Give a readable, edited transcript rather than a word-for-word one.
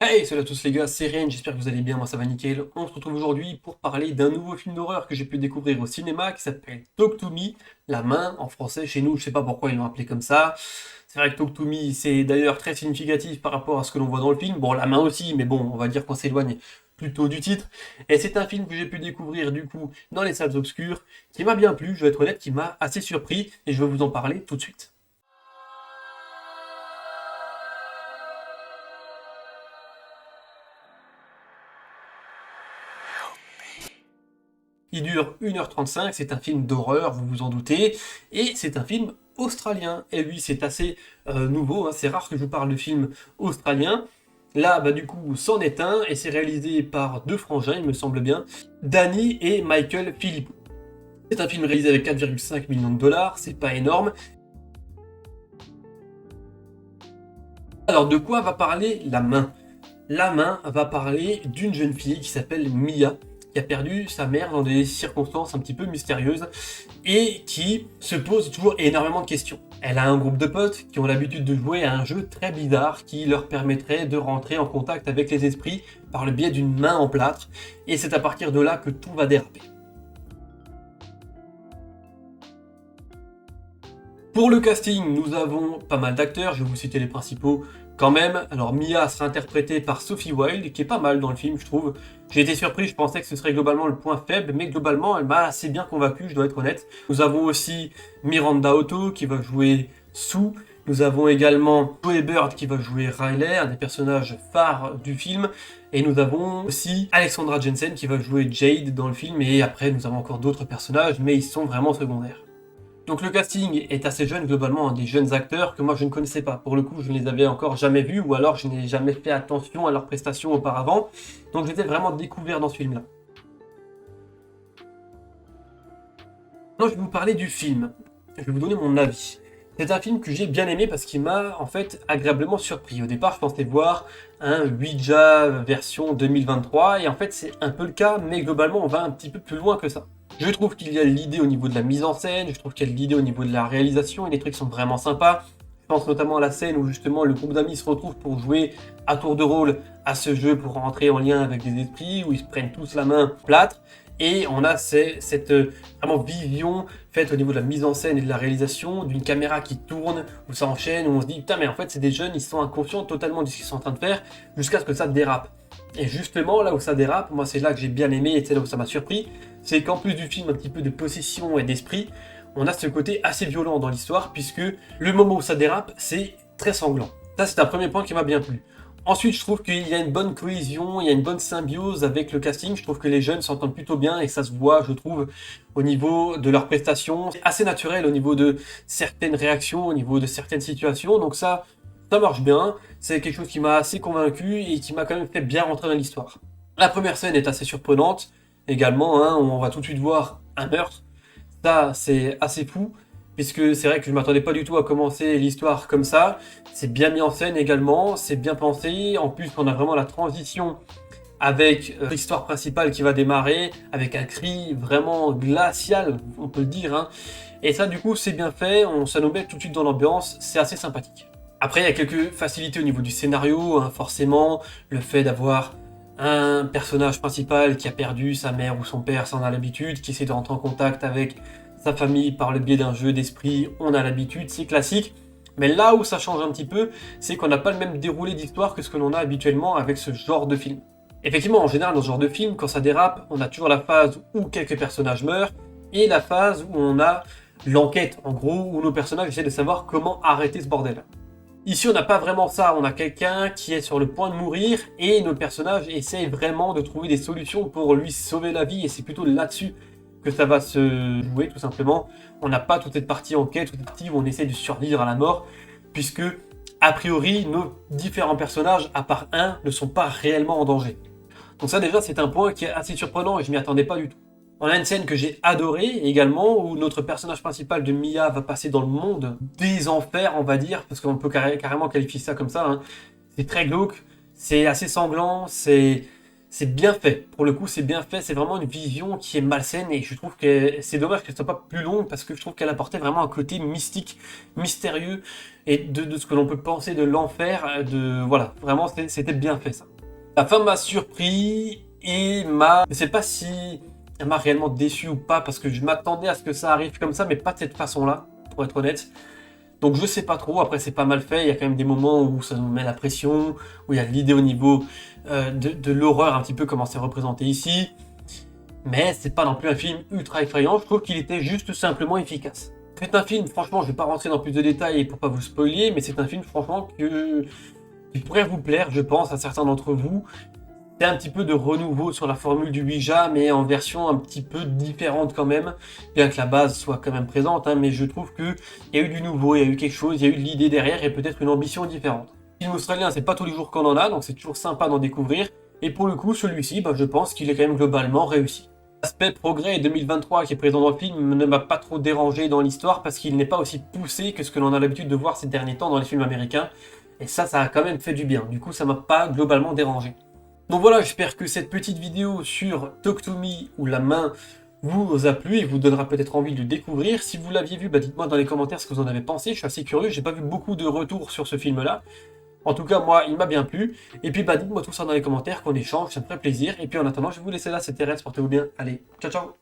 Hey, salut à tous les gars, c'est Ren, j'espère que vous allez bien, moi ça va nickel. On se retrouve aujourd'hui pour parler d'un nouveau film d'horreur que j'ai pu découvrir au cinéma qui s'appelle Talk to Me, La Main en français. Chez nous, je sais pas pourquoi ils l'ont appelé comme ça. C'est vrai que Talk to Me, c'est d'ailleurs très significatif par rapport à ce que l'on voit dans le film. Bon, La Main aussi, mais bon, on va dire qu'on s'éloigne plutôt du titre. Et c'est un film que j'ai pu découvrir du coup dans les salles obscures, qui m'a bien plu, je vais être honnête, qui m'a assez surpris, et je vais vous en parler tout de suite. Il dure 1h35, c'est un film d'horreur, vous vous en doutez, et c'est un film australien. Et oui, c'est assez nouveau, hein, c'est rare que je parle de films australiens. Là, bah du coup, c'en est un, et c'est réalisé par deux frangins, il me semble bien, Danny et Michael Philippou. C'est un film réalisé avec 4,5 millions de dollars, c'est pas énorme. Alors, de quoi va parler La Main? La Main va parler d'une jeune fille qui s'appelle Mia, qui a perdu sa mère dans des circonstances un petit peu mystérieuses et qui se pose toujours énormément de questions. Elle a un groupe de potes qui ont l'habitude de jouer à un jeu très bizarre qui leur permettrait de rentrer en contact avec les esprits par le biais d'une main en plâtre, et c'est à partir de là que tout va déraper. Pour le casting, nous avons pas mal d'acteurs, je vais vous citer les principaux quand même. Alors Mia sera interprétée par Sophie Wilde, qui est pas mal dans le film, je trouve. J'ai été surpris, je pensais que ce serait globalement le point faible, mais globalement, elle m'a assez bien convaincu, je dois être honnête. Nous avons aussi Miranda Otto, qui va jouer Sue. Nous avons également Joey Bird, qui va jouer Riley, un des personnages phares du film. Et nous avons aussi Alexandra Jensen, qui va jouer Jade dans le film. Et après, nous avons encore d'autres personnages, mais ils sont vraiment secondaires. Donc le casting est assez jeune globalement, hein, des jeunes acteurs que moi je ne connaissais pas. Pour le coup, je ne les avais encore jamais vus ou alors je n'ai jamais fait attention à leurs prestations auparavant. Donc j'étais vraiment découvert dans ce film-là. Maintenant, je vais vous parler du film. Je vais vous donner mon avis. C'est un film que j'ai bien aimé parce qu'il m'a en fait agréablement surpris. Au départ, je pensais voir un Ouija version 2023 et en fait c'est un peu le cas, mais globalement on va un petit peu plus loin que ça. Je trouve qu'il y a l'idée au niveau de la mise en scène, je trouve qu'il y a l'idée au niveau de la réalisation et les trucs sont vraiment sympas. Je pense notamment à la scène où justement le groupe d'amis se retrouve pour jouer à tour de rôle à ce jeu pour rentrer en lien avec des esprits, où ils se prennent tous la main plâtre. Et on a cette vraiment vision faite au niveau de la mise en scène et de la réalisation, d'une caméra qui tourne, où ça enchaîne, où on se dit putain mais en fait c'est des jeunes, ils sont inconscients totalement de ce qu'ils sont en train de faire, jusqu'à ce que ça dérape. Et justement là où ça dérape, moi c'est là que j'ai bien aimé et c'est là où ça m'a surpris, c'est qu'en plus du film un petit peu de possession et d'esprit, on a ce côté assez violent dans l'histoire, puisque le moment où ça dérape, c'est très sanglant. Ça c'est un premier point qui m'a bien plu. Ensuite, je trouve qu'il y a une bonne cohésion, il y a une bonne symbiose avec le casting. Je trouve que les jeunes s'entendent plutôt bien et ça se voit, je trouve, au niveau de leurs prestations. C'est assez naturel au niveau de certaines réactions, au niveau de certaines situations. Donc ça marche bien. C'est quelque chose qui m'a assez convaincu et qui m'a quand même fait bien rentrer dans l'histoire. La première scène est assez surprenante également, hein, on va tout de suite voir un meurtre. Ça, c'est assez fou, puisque c'est vrai que je m'attendais pas du tout à commencer l'histoire comme ça. C'est bien mis en scène également, c'est bien pensé. En plus, on a vraiment la transition avec l'histoire principale qui va démarrer, avec un cri vraiment glacial, on peut le dire, hein. Et ça, du coup, c'est bien fait, ça nous met tout de suite dans l'ambiance, c'est assez sympathique. Après, il y a quelques facilités au niveau du scénario, hein, forcément, le fait d'avoir un personnage principal qui a perdu sa mère ou son père, ça on a l'habitude, qui essaie de rentrer en contact avec sa famille par le biais d'un jeu d'esprit, on a l'habitude, c'est classique. Mais là où ça change un petit peu, c'est qu'on n'a pas le même déroulé d'histoire que ce que l'on a habituellement avec ce genre de film. Effectivement, en général, dans ce genre de film, quand ça dérape, on a toujours la phase où quelques personnages meurent, et la phase où on a l'enquête, en gros, où nos personnages essaient de savoir comment arrêter ce bordel. Ici, on n'a pas vraiment ça. On a quelqu'un qui est sur le point de mourir et nos personnages essayent vraiment de trouver des solutions pour lui sauver la vie. Et c'est plutôt là-dessus que ça va se jouer, tout simplement. On n'a pas toute cette partie enquête, toute cette partie où on essaie de survivre à la mort, puisque, a priori, nos différents personnages, à part un, ne sont pas réellement en danger. Donc ça, déjà, c'est un point qui est assez surprenant et je m'y attendais pas du tout. On a une scène que j'ai adorée également, où notre personnage principal de Mia va passer dans le monde des enfers, on va dire, parce qu'on peut carrément qualifier ça comme ça, hein. C'est très glauque, c'est assez sanglant, c'est bien fait. Pour le coup, c'est bien fait. C'est vraiment une vision qui est malsaine et je trouve que c'est dommage qu'elle soit pas plus longue parce que je trouve qu'elle apportait vraiment un côté mystique, mystérieux et de ce que l'on peut penser de l'enfer. Voilà, vraiment, c'était bien fait ça. La fin m'a surpris et je sais pas si elle m'a réellement déçu ou pas parce que je m'attendais à ce que ça arrive comme ça, mais pas de cette façon-là, pour être honnête. Donc je sais pas trop, après c'est pas mal fait, il y a quand même des moments où ça nous met la pression, où il y a l'idée au niveau de l'horreur, un petit peu comment c'est représenté ici. Mais c'est pas non plus un film ultra effrayant, je trouve qu'il était juste simplement efficace. C'est un film, franchement, je vais pas rentrer dans plus de détails pour pas vous spoiler, mais c'est un film franchement qui pourrait vous plaire, je pense, à certains d'entre vous. C'est un petit peu de renouveau sur la formule du Ouija, mais en version un petit peu différente quand même, bien que la base soit quand même présente, hein, mais je trouve qu'il y a eu du nouveau, il y a eu quelque chose, il y a eu de l'idée derrière et peut-être une ambition différente. Le film australien, c'est pas tous les jours qu'on en a, donc c'est toujours sympa d'en découvrir, et pour le coup, celui-ci, je pense qu'il est quand même globalement réussi. L'aspect progrès 2023 qui est présent dans le film ne m'a pas trop dérangé dans l'histoire parce qu'il n'est pas aussi poussé que ce que l'on a l'habitude de voir ces derniers temps dans les films américains, et ça a quand même fait du bien, du coup ça m'a pas globalement dérangé. Donc voilà, j'espère que cette petite vidéo sur Talk to Me ou La Main vous a plu et vous donnera peut-être envie de le découvrir. Si vous l'aviez vu, dites-moi dans les commentaires ce que vous en avez pensé. Je suis assez curieux, j'ai pas vu beaucoup de retours sur ce film-là. En tout cas, moi, il m'a bien plu. Et puis, dites-moi tout ça dans les commentaires, qu'on échange, ça me ferait plaisir. Et puis, en attendant, je vais vous laisser là, c'était Reds, portez-vous bien. Allez, ciao, ciao!